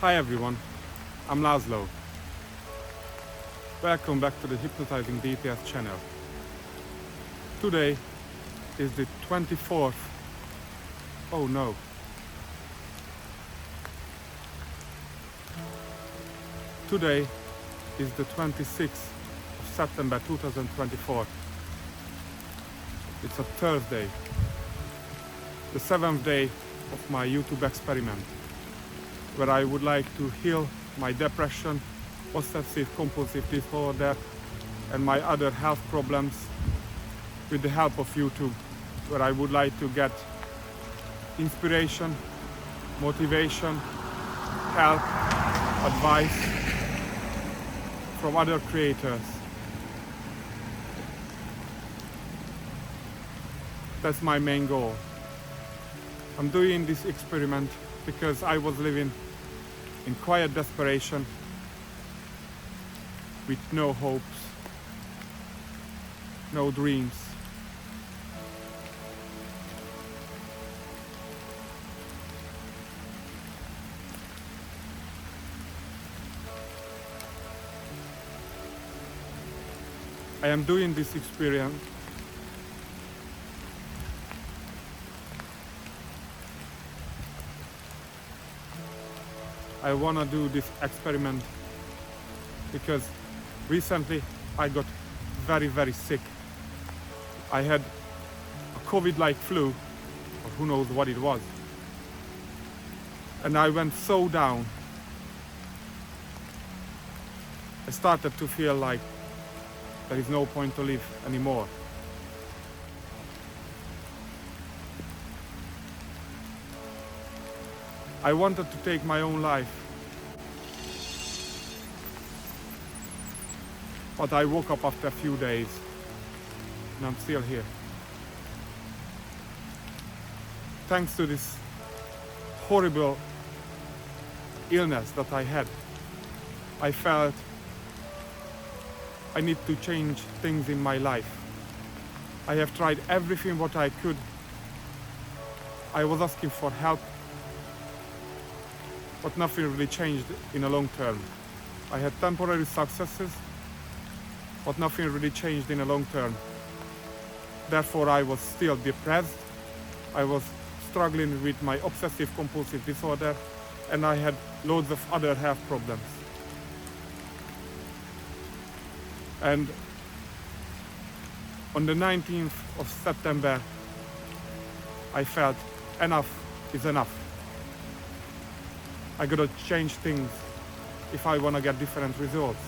Hi everyone, I'm Laszlo. Welcome back to the Hypnotizing DPS channel. Today is the 24th. Oh no. Today is the 26th of September 2024. It's a Thursday, the 7th day of my YouTube experiment, where I would like to heal my depression, obsessive compulsive disorder, and my other health problems with the help of YouTube, where I would like to get inspiration, motivation, help, advice from other creators. That's my main goal. I'm doing this experiment because I was living in quiet desperation with no hopes, no dreams. I am doing this experience I want to do this experiment because recently I got very sick. I had a COVID-like flu, or who knows what it was. And I went so down. I started to feel like there is no point to live anymore. I wanted to take my own life, but I woke up after a few days and I'm still here. Thanks to this horrible illness that I had, I felt I need to change things in my life. I have tried everything what I could. I was asking for help, but nothing really changed in the long term. I had temporary successes, but nothing really changed in the long term. Therefore, I was still depressed. I was struggling with my obsessive compulsive disorder, and I had loads of other health problems. And on the 19th of September, I felt enough is enough. I gotta change things if I wanna get different results.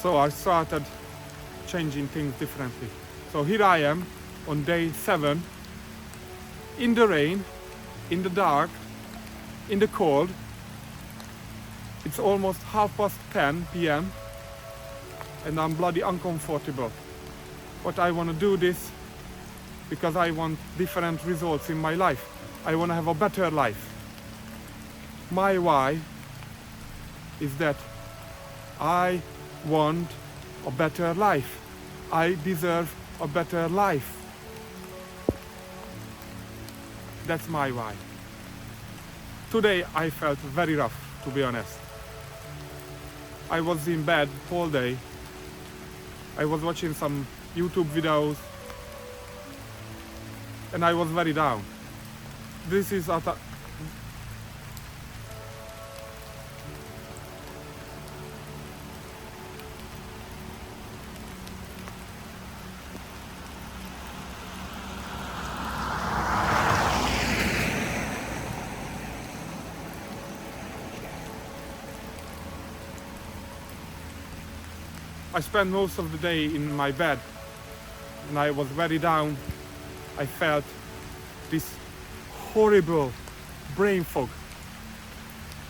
So I started changing things differently. So here I am on day 7, in the rain, in the dark, in the cold. It's almost 10:30 p.m. and I'm bloody uncomfortable. But I want to do this because I want different results in my life. I want to have a better life. My why is that I want a better life. I deserve a better life. That's my why. Today I felt very rough, to be honest. I was in bed all day. I was watching some YouTube videos and I was very down. This is at a I spent most of the day in my bed and I was very down. I felt this horrible brain fog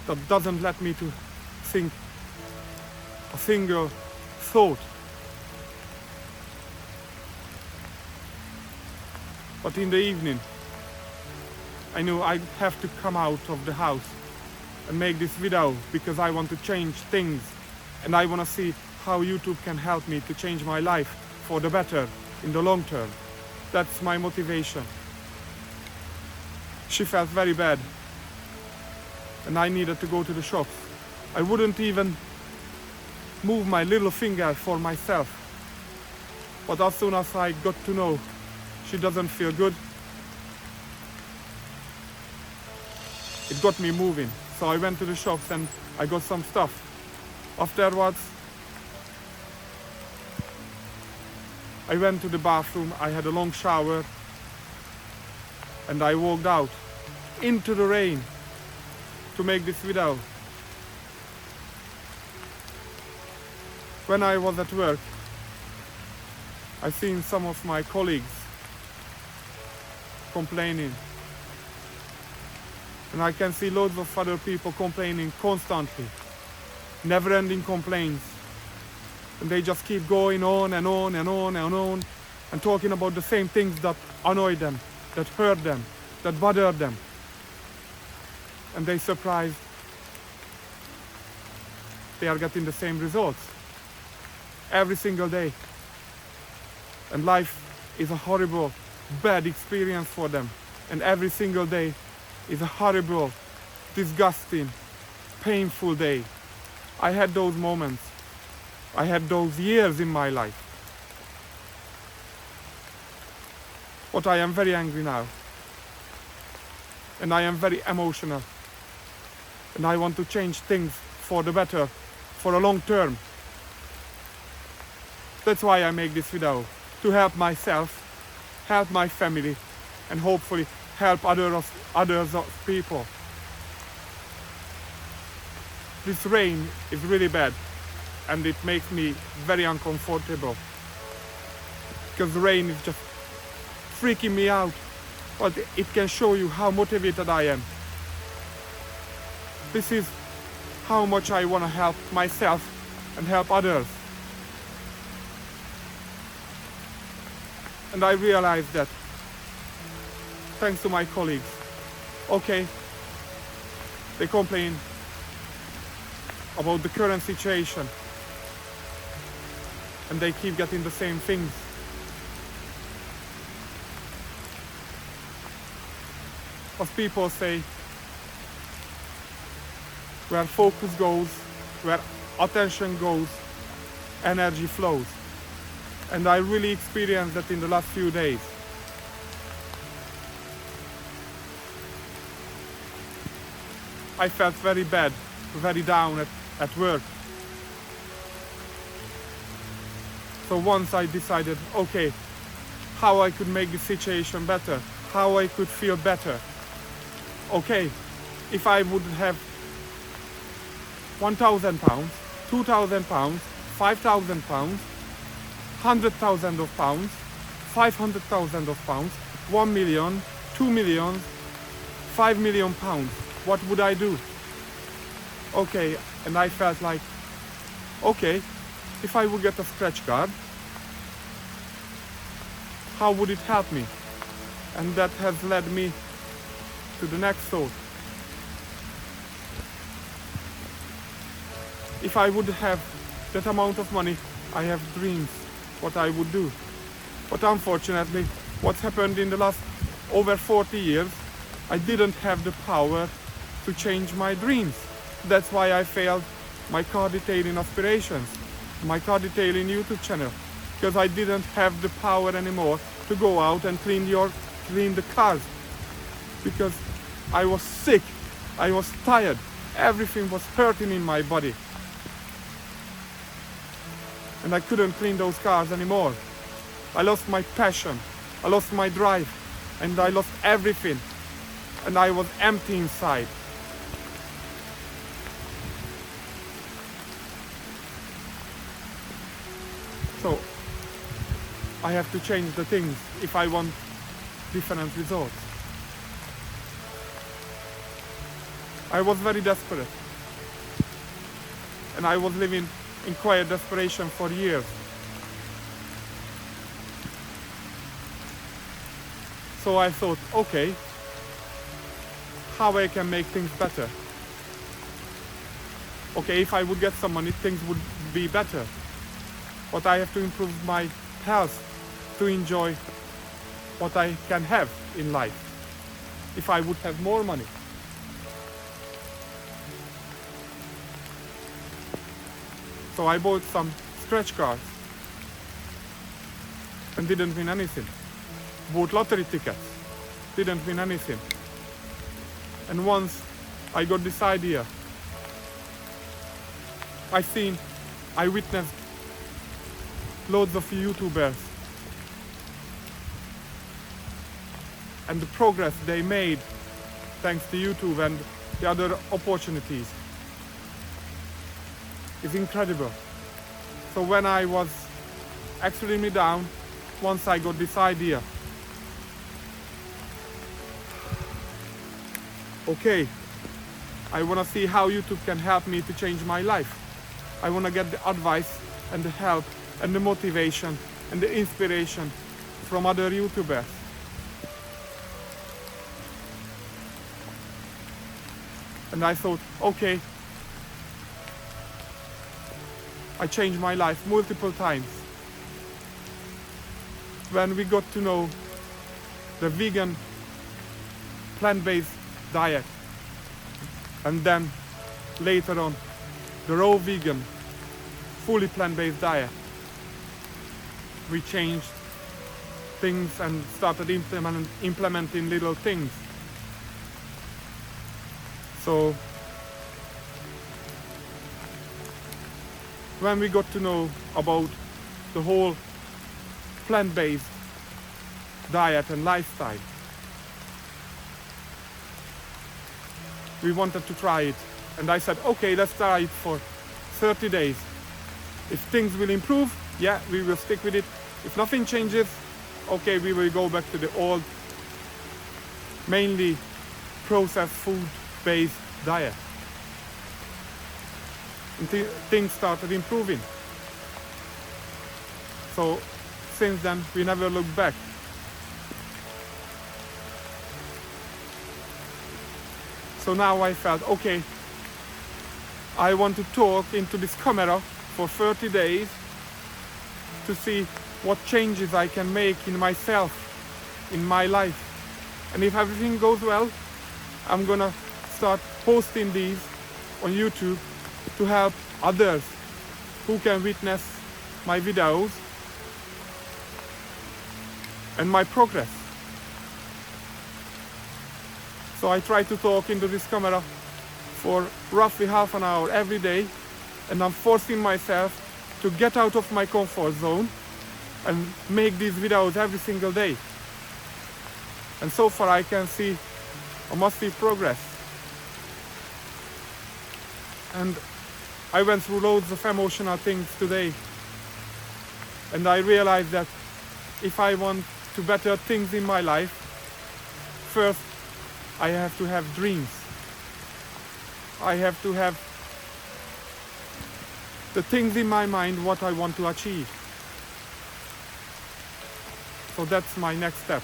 that doesn't let me to think a single thought But in the evening, I knew I have to come out of the house and make this video because I want to change things and I want to see how YouTube can help me to change my life for the better in the long term. That's my motivation. She felt very bad and I needed to go to the shops. I wouldn't even move my little finger for myself. But as soon as I got to know she doesn't feel good, it got me moving. So I went to the shops and I got some stuff. Afterwards, I went to the bathroom, I had a long shower, and I walked out into the rain to make this video. When I was at work, I seen some of my colleagues complaining. And I can see loads of other people complaining constantly. Never-ending complaints. And they just keep going on and on and on and on and talking about the same things that annoy them, that hurt them, that bother them. And they're surprised they are getting the same results every single day. And life is a horrible, bad experience for them. And every single day is a horrible, disgusting, painful day. I had those moments. I had those years in my life. But I am very angry now. And I am very emotional. And I want to change things for the better, for a long term. That's why I make this video, to help myself, help my family, and hopefully help others people. This rain is really bad and it makes me very uncomfortable because the rain is just freaking me out, but it can show you how motivated I am. This is how much I want to help myself and help others. And I realized that thanks to my colleagues. Okay, they complain about the current situation and they keep getting the same things. As people say, where focus goes, where attention goes, energy flows. And I really experienced that in the last few days. I felt very bad, very down at work. So once I decided, okay, how I could make the situation better, how I could feel better. Okay, if I would have 1,000 pounds, 2,000 pounds, 5,000 pounds, 100,000 of pounds, 500,000 of pounds, 1 million, 2 million, 5 million pounds, what would I do? Okay, and I felt like, okay, if I would get a scratch card, how would it help me? And that has led me to the next thought. If I would have that amount of money, I have dreams what I would do. But unfortunately, what's happened in the last over 40 years, I didn't have the power to change my dreams. That's why I failed my car detailing aspirations, my car detailing YouTube channel, because I didn't have the power anymore to go out and clean the cars, because I was sick, I was tired, everything was hurting in my body. And I couldn't clean those cars anymore. I lost my passion, I lost my drive, and I lost everything. And I was empty inside. So I have to change the things if I want different results. I was very desperate. And I was living in quiet desperation for years. So I thought, okay, how I can make things better. Okay, if I would get some money, things would be better. But I have to improve my health to enjoy what I can have in life if I would have more money. So I bought some scratch cards and didn't win anything. Bought lottery tickets, didn't win anything. And once I got this idea, I witnessed loads of YouTubers and the progress they made thanks to YouTube and the other opportunities is incredible. So when I was extremely down, once I got this idea, okay, I want to see how YouTube can help me to change my life. I want to get the advice and the help and the motivation and the inspiration from other YouTubers. And I thought, okay, I changed my life multiple times. When we got to know the vegan plant-based diet, and then later on the raw vegan fully plant-based diet, we changed things and started implementing little things. So when we got to know about the whole plant-based diet and lifestyle, we wanted to try it. And I said, okay, let's try it for 30 days. If things will improve, yeah, we will stick with it. If nothing changes, okay, we will go back to the old, mainly processed food-based diet. And things started improving. So since then, we never looked back. So now I felt, okay, I want to talk into this camera for 30 days to see what changes I can make in myself, in my life. And if everything goes well, I'm gonna start posting these on YouTube to help others who can witness my videos and my progress. So I try to talk into this camera for roughly half an hour every day, and I'm forcing myself to get out of my comfort zone and make these videos every single day. And so far I can see a massive progress. And I went through loads of emotional things today, and I realized that if I want to better things in my life, first I have to have dreams. I have to have the things in my mind what I want to achieve. So that's my next step.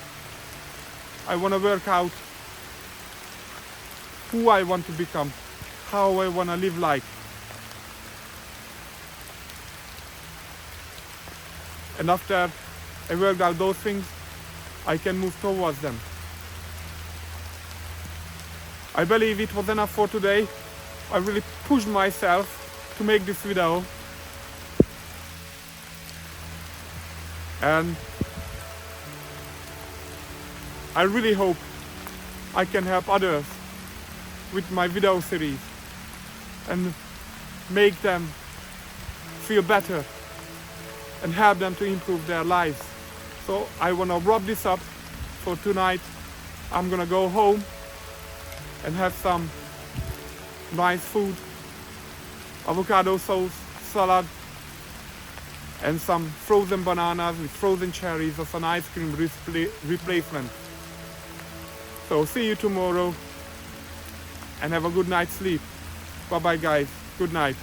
I want to work out who I want to become, how I want to live life. And after I work out those things, I can move towards them. I believe it was enough for today. I really pushed myself to make this video. And I really hope I can help others with my video series and make them feel better and help them to improve their lives. So I want to wrap this up for tonight. I'm gonna go home and have some nice food, avocado sauce, salad, and some frozen bananas with frozen cherries as an ice cream replacement. So see you tomorrow and have a good night's sleep. Bye bye guys, good night.